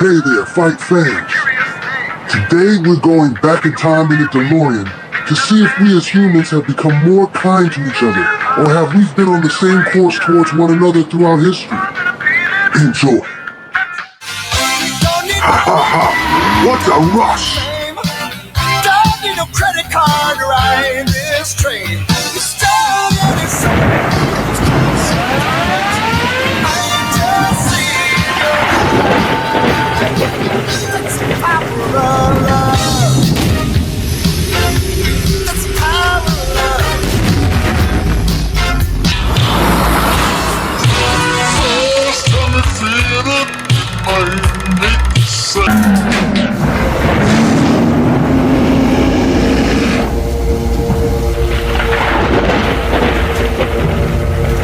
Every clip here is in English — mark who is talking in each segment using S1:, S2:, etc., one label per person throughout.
S1: Hey there, Fight fans. Today we're going back in time in the DeLorean to see if we as humans have become more kind to each other, or have we been on the same course towards one another throughout history. Enjoy. Ha ha ha! What a rush!
S2: Don't need no credit card to ride this train. You're still getting somewhere. That's the power of love. That's the power of love.
S1: First time I feel it, I make sense.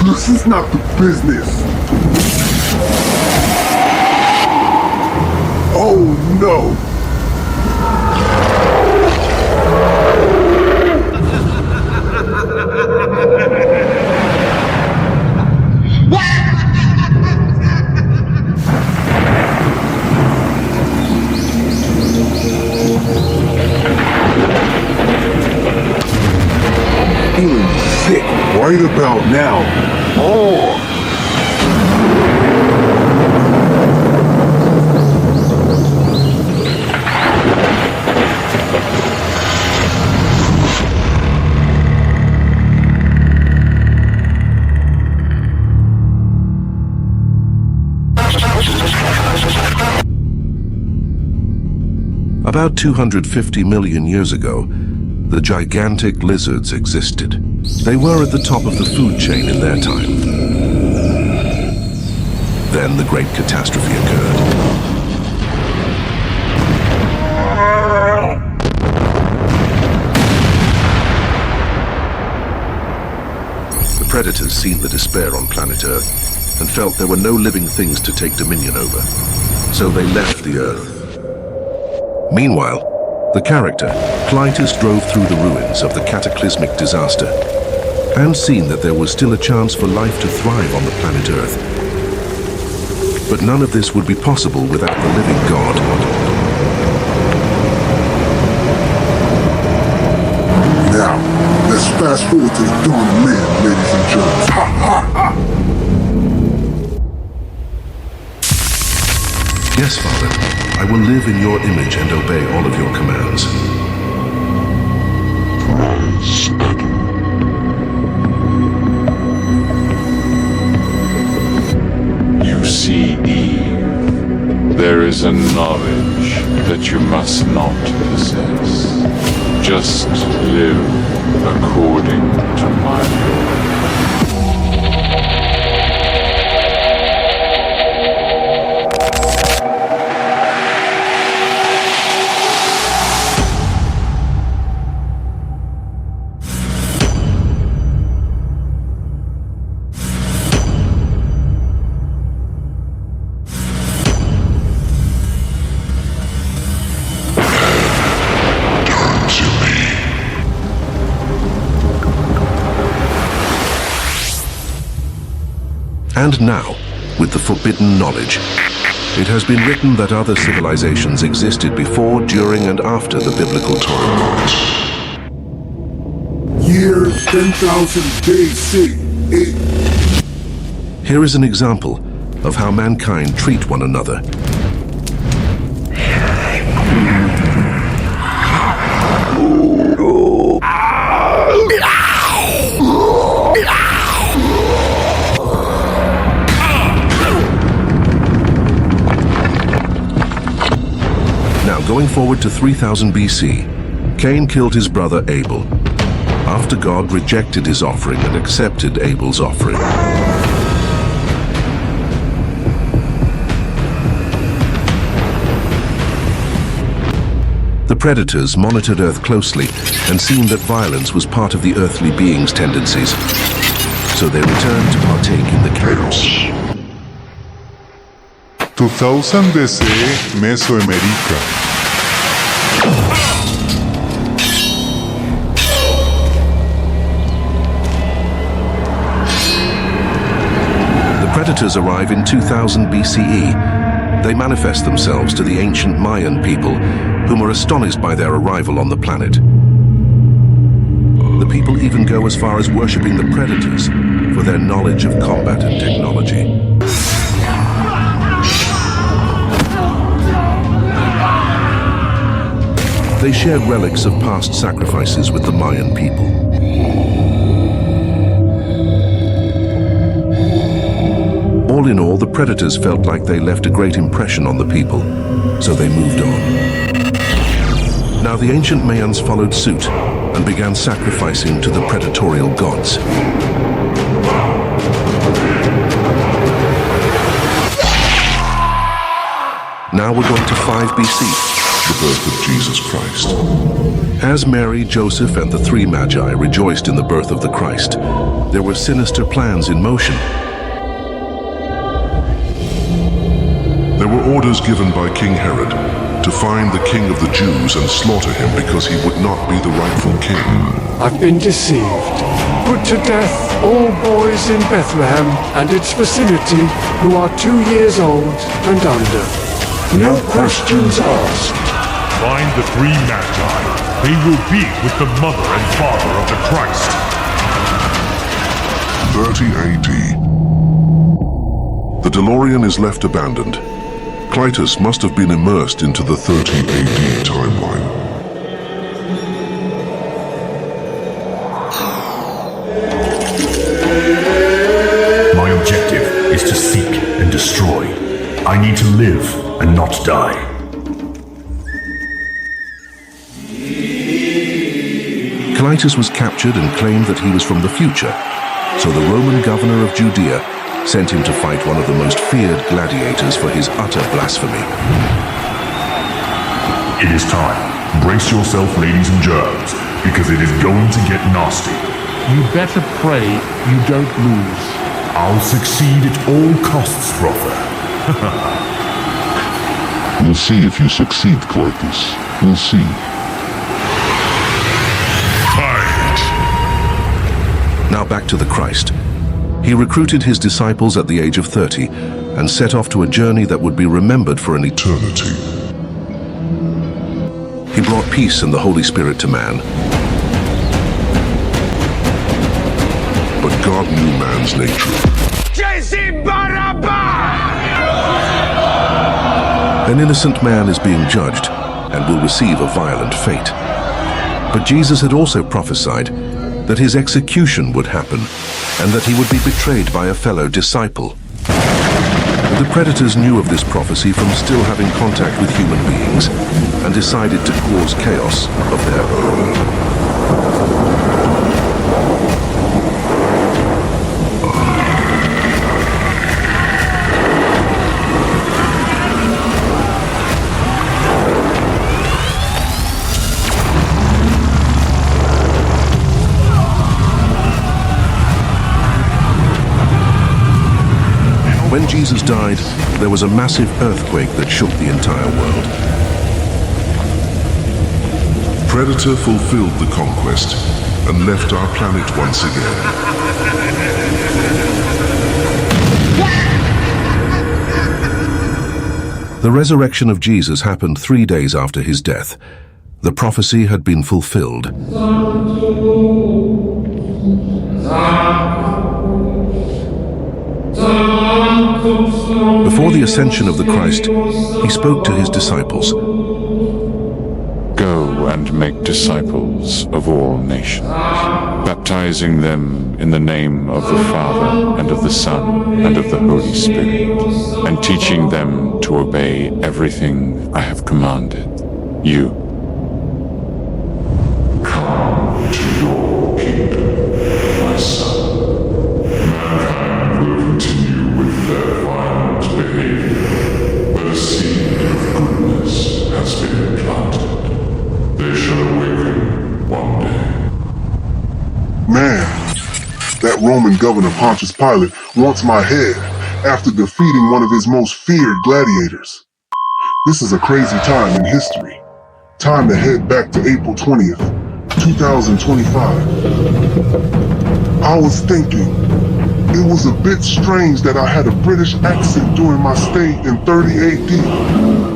S1: This is not the business. Oh no! Feeling sick right about now. Oh!
S3: About 250 million years ago, the gigantic lizards existed. They were at the top of the food chain in their time. Then the great catastrophe occurred. The predators seen the despair on planet Earth and felt there were no living things to take dominion over. So they left the Earth. Meanwhile, the character, Chlytus, drove through the ruins of the cataclysmic disaster and seen that there was still a chance for life to thrive on the planet Earth. But none of this would be possible without the living God.
S1: Now, let's fast forward to the dawn of man, ladies and gentlemen. Ha ha ha!
S3: Yes, Father. I will live in your image and obey all of your commands.
S4: You see, Eve, there is a knowledge that you must not possess. Just live according to my law.
S3: And now, with the forbidden knowledge, it has been written that other civilizations existed before, during, and after the biblical Torah.
S1: Year 10,000 BC.
S3: Here is an example of how mankind treat one another. Now, going forward to 3000 BC, Cain killed his brother Abel, after God rejected his offering and accepted Abel's offering. The predators monitored Earth closely and seen that violence was part of the earthly beings' tendencies, so they returned to partake in the chaos.
S5: 2000 DC, Mesoamerica.
S3: predators arrive in 2000 BCE. They manifest themselves to the ancient Mayan people, whom are astonished by their arrival on the planet. The people even go as far as worshipping the predators for their knowledge of combat and technology. They shared relics of past sacrifices with the Mayan people. All in all, the predators felt like they left a great impression on the people, so they moved on. Now the ancient Mayans followed suit and began sacrificing to the predatorial gods. Now we're going to 5 BC.
S1: The birth of Jesus Christ.
S3: As Mary, Joseph, and the 3 Magi rejoiced in the birth of the Christ, there were sinister plans in motion.
S1: There were orders given by King Herod to find the king of the Jews and slaughter him because he would not be the rightful king.
S6: I've been deceived. Put to death all boys in Bethlehem and its vicinity who are 2 years old and under. No questions asked.
S7: Find the 3 Magi. They will be with the mother and father of the Christ.
S1: 30 AD. The DeLorean is left abandoned. Chlytus must have been immersed into the 30 AD timeline.
S8: My objective is to seek and destroy. I need to live and not die.
S3: Chlytus was captured and claimed that he was from the future, so the Roman governor of Judea sent him to fight one of the most feared gladiators for his utter blasphemy.
S8: It is time. Brace yourself, ladies and germs, because it is going to get nasty.
S7: You better pray you don't lose.
S8: I'll succeed at all costs, brother.
S1: We'll see if you succeed, Chlytus. We'll see.
S3: Now back to the Christ. He recruited his disciples at the age of 30 and set off to a journey that would be remembered for an eternity. He brought peace and the Holy Spirit to man.
S1: But God knew man's nature.
S3: An innocent man is being judged and will receive a violent fate. But Jesus had also prophesied that his execution would happen and that he would be betrayed by a fellow disciple. The predators knew of this prophecy from still having contact with human beings and decided to cause chaos of their own. When Jesus died, there was a massive earthquake that shook the entire world.
S1: Predator fulfilled the conquest and left our planet once again.
S3: The resurrection of Jesus happened 3 days after his death. The prophecy had been fulfilled. Before the ascension of the Christ, he spoke to his disciples.
S4: Go and make disciples of all nations, baptizing them in the name of the Father and of the Son and of the Holy Spirit, and teaching them to obey everything I have commanded you.
S1: Come to your kingdom, my son. Mankind will continue with their violent behavior, but a seed of goodness has been planted. They shall awaken one day. Man, that Roman governor Pontius Pilate wants my head after defeating one of his most feared gladiators. This is a crazy time in history. Time to head back to April 20th, 2025. I was thinking, it was a bit strange that I had a British accent during my stay in 30 AD.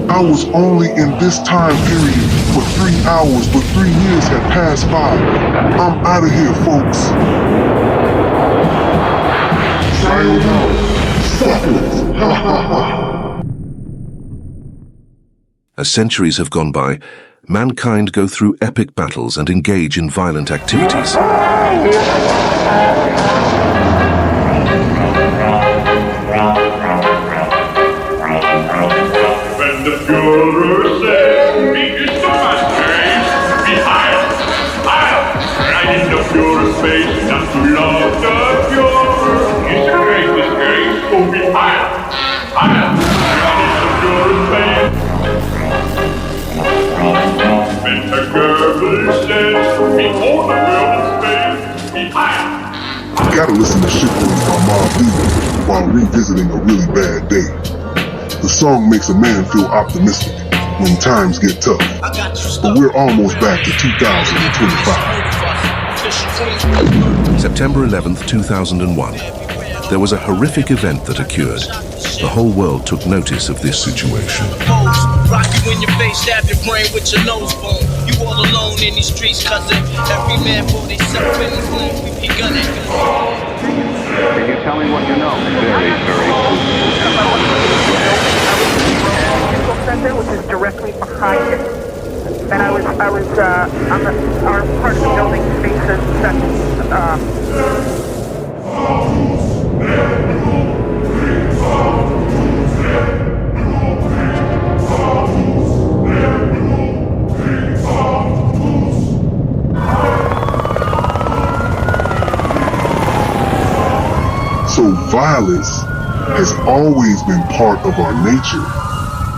S1: I was only in this time period for 3 hours, but 3 years had passed by. I'm out of here, folks. Sayonara, suckers. Ha ha ha.
S3: As centuries have gone by, mankind go through epic battles and engage in violent activities.
S7: When the Führer says, "Be just my face, be higher, higher!" Right in the Führer's face, not to love the Führer. Disgrace, so be higher, higher! Right in the Führer's face. When the Goebbels says, "Behold the Führer's face, be higher!"
S1: Gotta listen to shit lyrics by Mobb Deep while revisiting a really bad day. The song makes a man feel optimistic when times get tough. But we're almost back to 2025.
S3: September 11th, 2001. There was a horrific event that occurred. The whole world took notice of this situation.
S2: Rock you in your face, stab your brain with your nose bone. You all alone in these streets, cousin. Every man for himself in his lane. We be gunning.
S9: Can you tell me what you know? Very,
S10: Center, which is directly behind it. And I was on our part of the building faces
S1: So violence has always been part of our nature,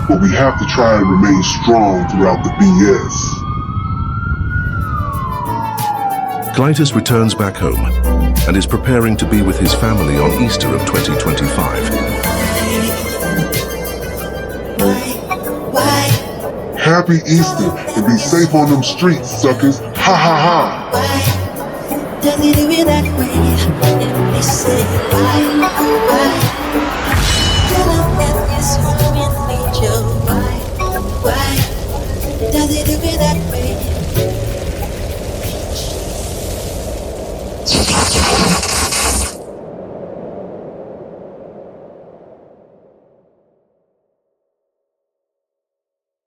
S1: but we have to try and remain strong throughout the BS.
S3: Chlytus returns back home and is preparing to be with his family on Easter of 2025.
S1: Happy Easter and be safe on them streets, suckers. Ha ha ha.
S11: Does it do it that way? If they say why? Tell them that this human nature. Why? Does it do it that way?